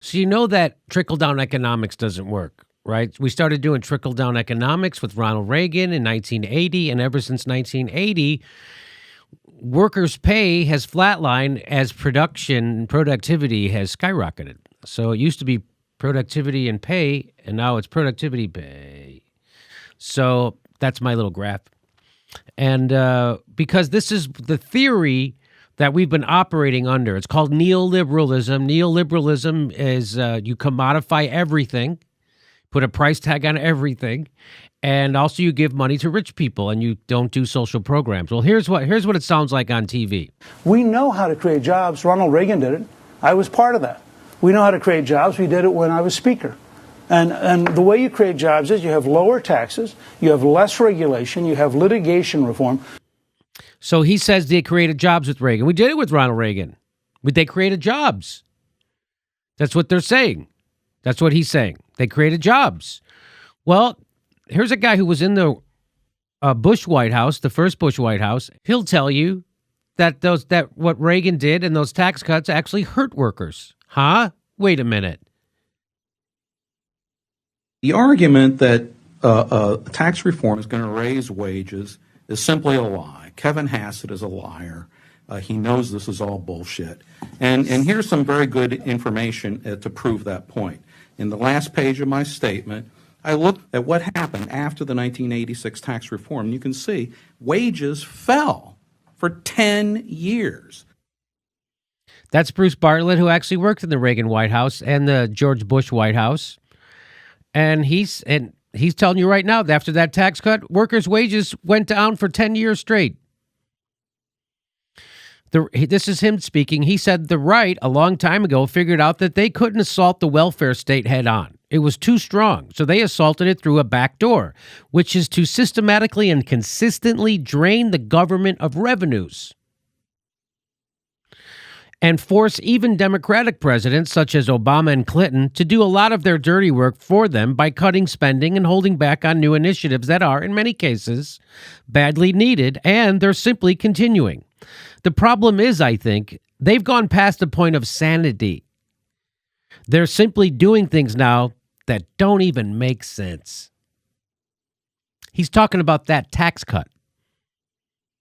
So you know that trickle-down economics doesn't work, right? We started doing trickle-down economics with Ronald Reagan in 1980, and ever since 1980, workers' pay has flatlined as productivity has skyrocketed. So it used to be productivity and pay, and now it's productivity pay. So that's my little graph. And because this is the theory that we've been operating under. It's called neoliberalism. Neoliberalism is you commodify everything, put a price tag on everything, and also you give money to rich people and you don't do social programs. Well, here's what it sounds like on TV. We know how to create jobs. Ronald Reagan did it. I was part of that. We know how to create jobs. We did it when I was Speaker. And the way you create jobs is you have lower taxes, you have less regulation, you have litigation reform. So he says they created jobs with Reagan. We did it with Ronald Reagan. They created jobs. That's what they're saying. That's what he's saying. They created jobs. Well, here's a guy who was in the Bush White House, the first Bush White House. He'll tell you that what Reagan did and those tax cuts actually hurt workers. Huh? Wait a minute. The argument that tax reform is going to raise wages is simply a lie. Kevin Hassett is a liar. He knows this is all bullshit. And here's some very good information to prove that point. In the last page of my statement, I looked at what happened after the 1986 tax reform. And you can see wages fell for 10 years. That's Bruce Bartlett, who actually worked in the Reagan White House and the George Bush White House. And he's telling you right now that after that tax cut, workers' wages went down for 10 years straight. This is him speaking. He said the right, a long time ago, figured out that they couldn't assault the welfare state head on. It was too strong, so they assaulted it through a back door, which is to systematically and consistently drain the government of revenues and force even Democratic presidents such as Obama and Clinton to do a lot of their dirty work for them by cutting spending and holding back on new initiatives that are, in many cases, badly needed, and they're simply continuing. The problem is, I think, they've gone past the point of sanity. They're simply doing things now that don't even make sense. He's talking about that tax cut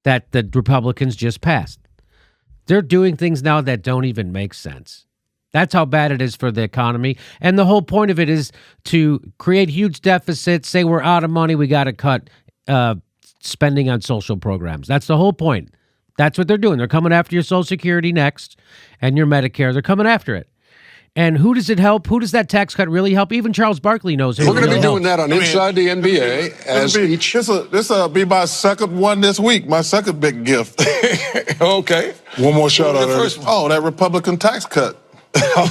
that the Republicans just passed. They're doing things now that don't even make sense. That's how bad it is for the economy. And the whole point of it is to create huge deficits, say we're out of money, we got to cut spending on social programs. That's the whole point. That's what they're doing. They're coming after your Social Security next and your Medicare. They're coming after it. And who does it help? Who does that tax cut really help? Even Charles Barkley knows it. We're going to be doing that on Inside the NBA. This will be my second one this week, my second big gift. Okay. One more shout out. Oh, that Republican tax cut. I'm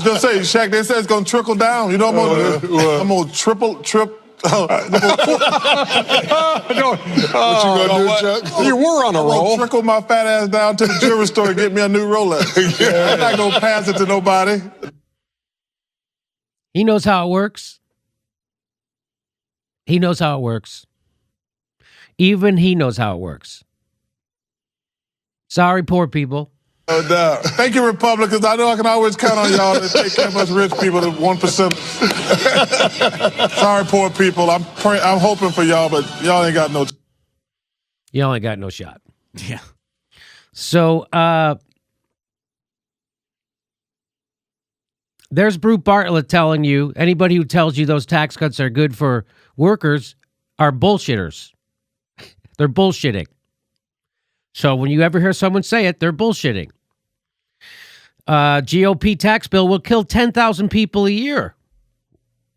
gonna say, Shaq, they said it's gonna trickle down. You know what I'm gonna triple. What you gonna do, Chuck? You were on a roll. Trickle my fat ass down to the jewelry store and get me a new Rolex. I'm not gonna pass it to nobody. He knows how it works. He knows how it works. Even he knows how it works. Sorry, poor people. No doubt. Thank you, Republicans. I know I can always count on y'all to take care of us rich people, the 1%. Sorry, poor people. I'm hoping for y'all, but y'all ain't got no. Y'all ain't got no shot. Yeah. So, there's Bruce Bartlett telling you, anybody who tells you those tax cuts are good for workers are bullshitters. They're bullshitting. So when you ever hear someone say it, they're bullshitting. GOP tax bill will kill 10,000 people a year.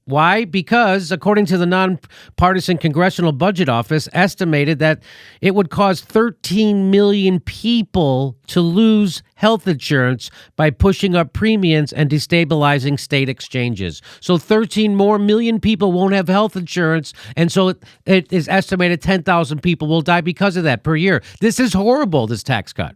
Why? Because, according to the nonpartisan Congressional Budget Office, estimated that it would cause 13 million people to lose health insurance by pushing up premiums and destabilizing state exchanges. So 13 more million people won't have health insurance, and so it is estimated 10,000 people will die because of that per year. This is horrible, this tax cut.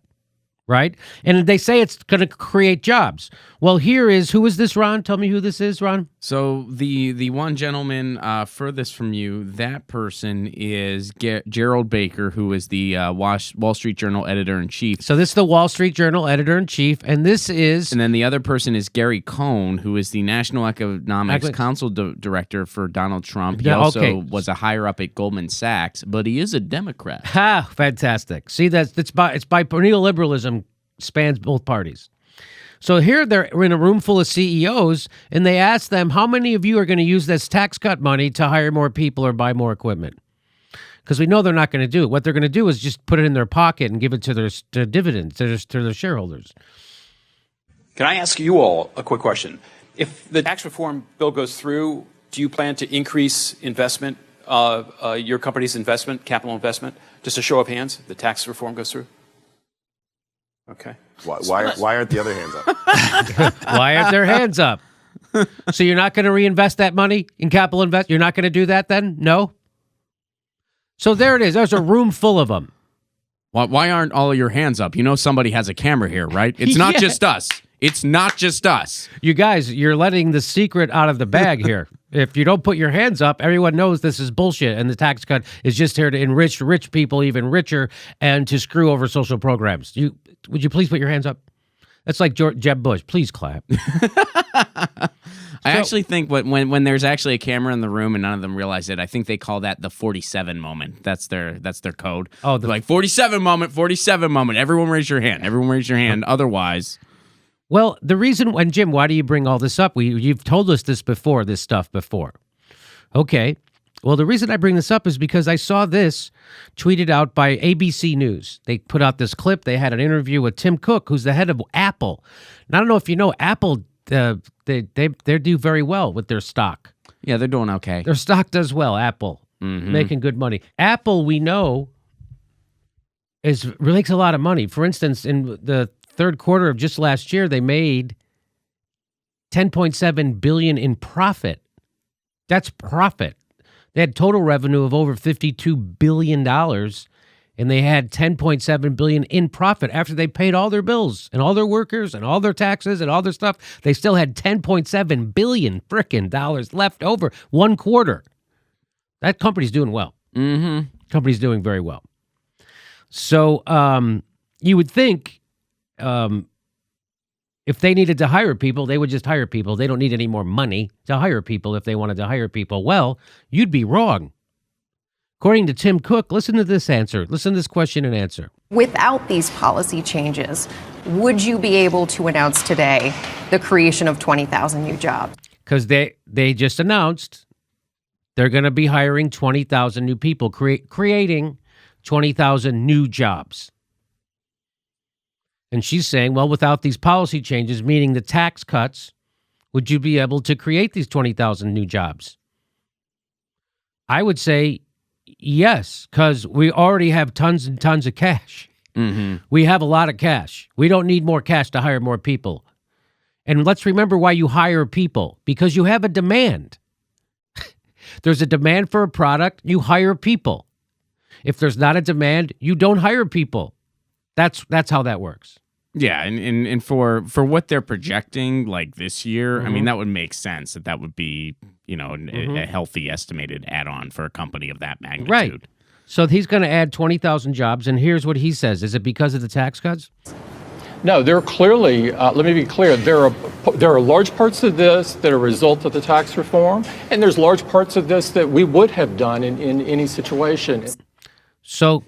right? And they say it's going to create jobs. Well, who is this, Ron? Tell me who this is, Ron. So the one gentleman furthest from you, that person is Gerald Baker, who is the Wall Street Journal editor-in-chief. So this is the Wall Street Journal editor-in-chief, and this is... And then the other person is Gary Cohn, who is the National Economics Council director for Donald Trump. He also was a higher up at Goldman Sachs, but he is a Democrat. Ha! Fantastic. See, it's by neoliberalism spans both parties. So here they're in a room full of CEOs, and they ask them, how many of you are going to use this tax cut money to hire more people or buy more equipment? Because we know they're not going to do it. What they're going to do is just put it in their pocket and give it to their dividends, to their shareholders. Can I ask you all a quick question? If the tax reform bill goes through, do you plan to increase investment, your company's investment, capital investment? Just a show of hands, if the tax reform goes through? Okay. Why aren't the other hands up? Why aren't their hands up? So you're not going to reinvest that money in capital invest? You're not going to do that then? No? So there it is. There's a room full of them. Why aren't all of your hands up? You know somebody has a camera here, right? It's not just us. It's not just us. You guys, you're letting the secret out of the bag here. If you don't put your hands up, everyone knows this is bullshit, and the tax cut is just here to enrich rich people even richer and to screw over social programs. Would you please put your hands up? That's like Jeb Bush. Please clap. I actually think when there's actually a camera in the room and none of them realize it, I think they call that the 47 moment. That's their code. Oh, like 47 moment, 47 moment. Everyone raise your hand. Everyone raise your hand. Otherwise... Well, the reason, and Jim, why do you bring all this up? You've told us this stuff before. Okay. Well, the reason I bring this up is because I saw this tweeted out by ABC News. They put out this clip. They had an interview with Tim Cook, who's the head of Apple. And I don't know if you know, Apple, they do very well with their stock. Yeah, they're doing okay. Their stock does well, Apple, making good money. Apple, we know, makes a lot of money. For instance, in the third quarter of just last year, they made $10.7 billion in profit. That's profit. They had total revenue of over $52 billion, and they had $10.7 billion in profit after they paid all their bills and all their workers and all their taxes and all their stuff. They still had $10.7 billion frickin' dollars left over 1 quarter. That company's doing well. Company's doing very well. So you would think if they needed to hire people, they would just hire people. They don't need any more money to hire people if they wanted to hire people. Well, you'd be wrong. According to Tim Cook, listen to this answer. Listen to this question and answer. Without these policy changes, would you be able to announce today the creation of 20,000 new jobs? Because they just announced they're going to be hiring 20,000 new people, creating 20,000 new jobs. And she's saying, well, without these policy changes, meaning the tax cuts, would you be able to create these 20,000 new jobs? I would say yes, because we already have tons and tons of cash. We have a lot of cash. We don't need more cash to hire more people. And let's remember why you hire people, because you have a demand. There's a demand for a product, you hire people. If there's not a demand, you don't hire people. That's how that works. Yeah, and for what they're projecting, like this year, I mean, that would make sense that would be, a healthy estimated add-on for a company of that magnitude. Right. So he's going to add 20,000 jobs, and here's what he says. Is it because of the tax cuts? No, there are clearly, let me be clear, there are large parts of this that are a result of the tax reform, and there's large parts of this that we would have done in any situation. So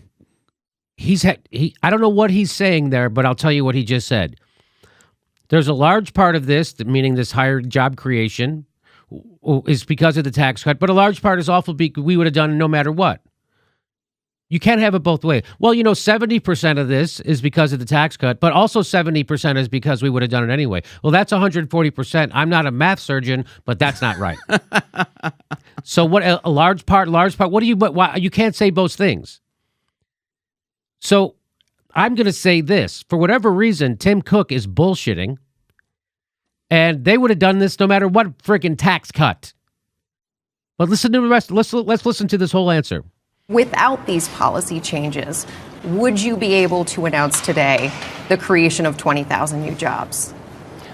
I don't know what he's saying there, but I'll tell you what he just said. There's a large part of this, meaning this higher job creation, is because of the tax cut, but a large part is also we would have done no matter what. You can't have it both ways. Well, 70% of this is because of the tax cut, but also 70% is because we would have done it anyway. Well, that's 140%. I'm not a math surgeon, but that's not right. So what a large part, why you can't say both things. So I'm going to say this. For whatever reason, Tim Cook is bullshitting, and they would have done this no matter what freaking tax cut. But listen to the rest. Let's listen to this whole answer. Without these policy changes, would you be able to announce today the creation of 20,000 new jobs?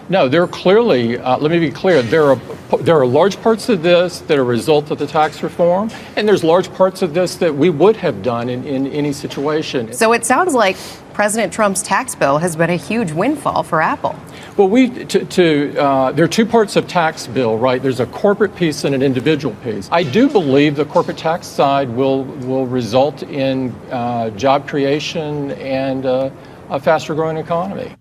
No, there are clearly, let me be clear, there are large parts of this that are a result of the tax reform, and there's large parts of this that we would have done in any situation. So it sounds like President Trump's tax bill has been a huge windfall for Apple. Well, there are two parts of tax bill, right? There's a corporate piece and an individual piece. I do believe the corporate tax side will result in job creation and a faster growing economy.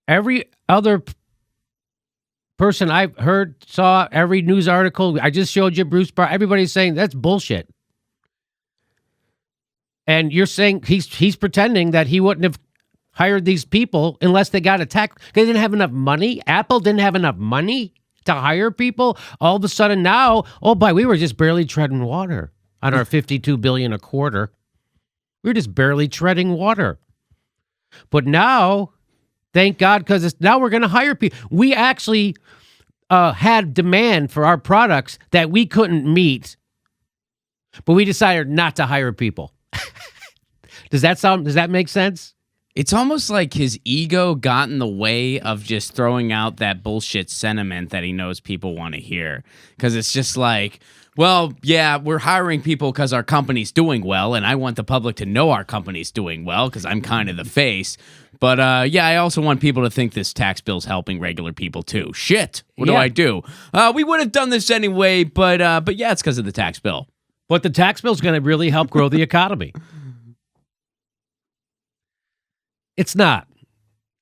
Every other person I've heard, saw, every news article, I just showed you Bruce Barr, everybody's saying that's bullshit. And you're saying he's pretending that he wouldn't have hired these people unless they got a tax. They didn't have enough money. Apple didn't have enough money to hire people. All of a sudden now, oh boy, we were just barely treading water on our $52 billion a quarter. We were just barely treading water. But now, thank God, because now we're going to hire people. We actually had demand for our products that we couldn't meet, but we decided not to hire people. Does that make sense? It's almost like his ego got in the way of just throwing out that bullshit sentiment that he knows people want to hear. Because it's just like, well, yeah, we're hiring people because our company's doing well, and I want the public to know our company's doing well because I'm kind of the face. But yeah, I also want people to think this tax bill's helping regular people too. Shit, what do I do? We would have done this anyway, but yeah, it's because of the tax bill. But the tax bill's going to really help grow the economy. It's not.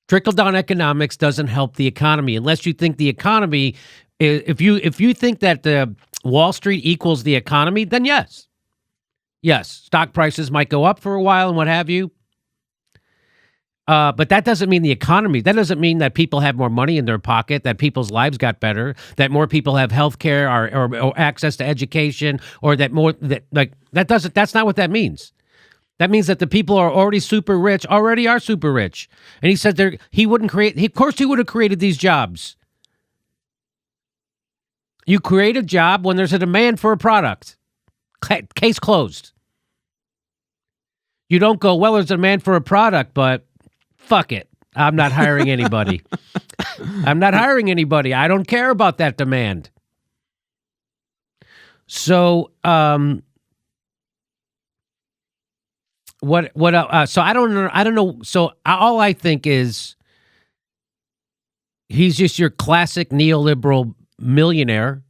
Trickle-down economics doesn't help the economy unless you think the economy, if you think that the Wall Street equals the economy, then yes. Yes, stock prices might go up for a while and what have you. But that doesn't mean the economy. That doesn't mean that people have more money in their pocket, that people's lives got better, that more people have health care or access to education, or that's not what that means. That means that the people who are already super rich already are super rich. And he said he wouldn't create, of course he would have created these jobs. You create a job when there's a demand for a product. Case closed. You don't go, well, there's a demand for a product, but fuck it. I'm not hiring anybody. I'm not hiring anybody. I don't care about that demand. So, so I don't know. So all I think is he's just your classic neoliberal millionaire,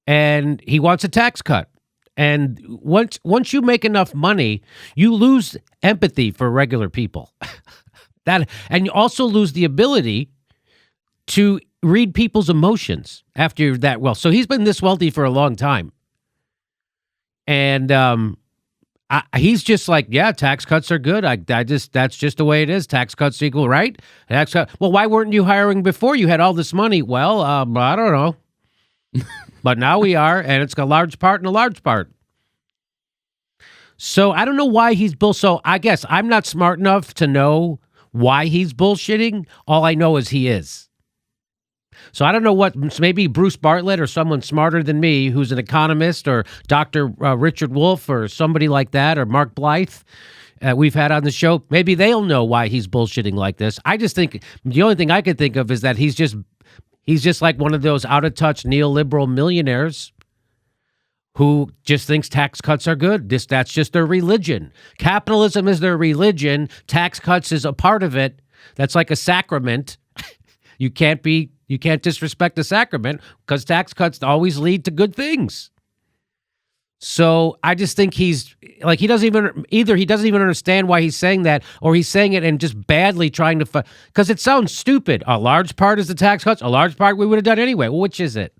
and he wants a tax cut. And once you make enough money, you lose empathy for regular people. And you also lose the ability to read people's emotions after you're that well. So he's been this wealthy for a long time. And he's just like, yeah, tax cuts are good. That's just the way it is. Tax cuts equal, right? Well, why weren't you hiring before you had all this money? Well, I don't know. But now we are, and it's a large part and a large part. So I don't know why he's so I guess I'm not smart enough to know why he's bullshitting. All I know is he is. So I don't know maybe Bruce Bartlett or someone smarter than me who's an economist, or Dr. Richard Wolff or somebody like that, or Mark Blythe we've had on the show. Maybe they'll know why he's bullshitting like this. I just think the only thing I could think of is that he's just like one of those out-of-touch neoliberal millionaires who just thinks tax cuts are good. That's just their religion. Capitalism is their religion. Tax cuts is a part of it. That's like a sacrament. You can't disrespect the sacrament because tax cuts always lead to good things. So I just think he's like, he doesn't even understand why he's saying that, or he's saying it and just badly trying to, because it sounds stupid. A large part is the tax cuts. A large part we would have done anyway. Well, which is it?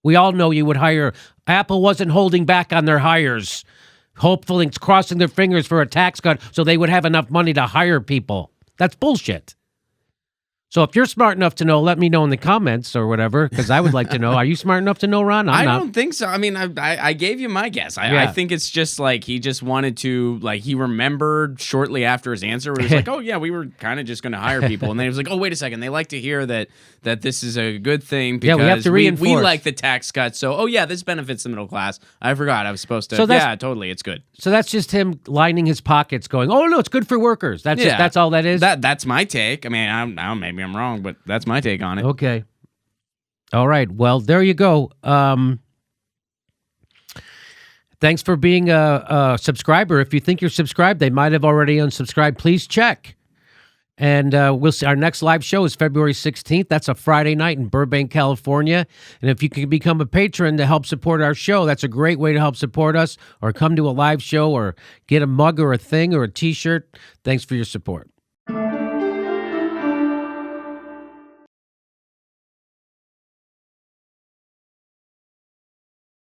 We all know you would hire. Apple wasn't holding back on their hires, hopefully crossing their fingers for a tax cut so they would have enough money to hire people. That's bullshit. So if you're smart enough to know, let me know in the comments or whatever, because I would like to know. Are you smart enough to know, Ron? I not. don't think so. I mean, I gave you my guess. I think it's just like he just wanted to, like, he remembered shortly after his answer where he was like, oh, yeah, we were kind of just going to hire people. And then he was like, oh, wait a second. They like to hear that this is a good thing because we have to reinforce. We like the tax cuts. So, oh, yeah, this benefits the middle class. I forgot. I was supposed to. Yeah, totally. It's good. So that's just him lining his pockets going, oh, no, it's good for workers. That's all that is? That's my take. I mean, I don't know, maybe I'm wrong, but that's my take on it. Okay. All right. Well, there you go. Thanks for being a subscriber. If you think you're subscribed, they might have already unsubscribed. Please check. And we'll see. Our next live show is February 16th. That's a Friday night in Burbank, California. And if you can become a patron to help support our show, that's a great way to help support us, or come to a live show or get a mug or a thing or a T-shirt. Thanks for your support.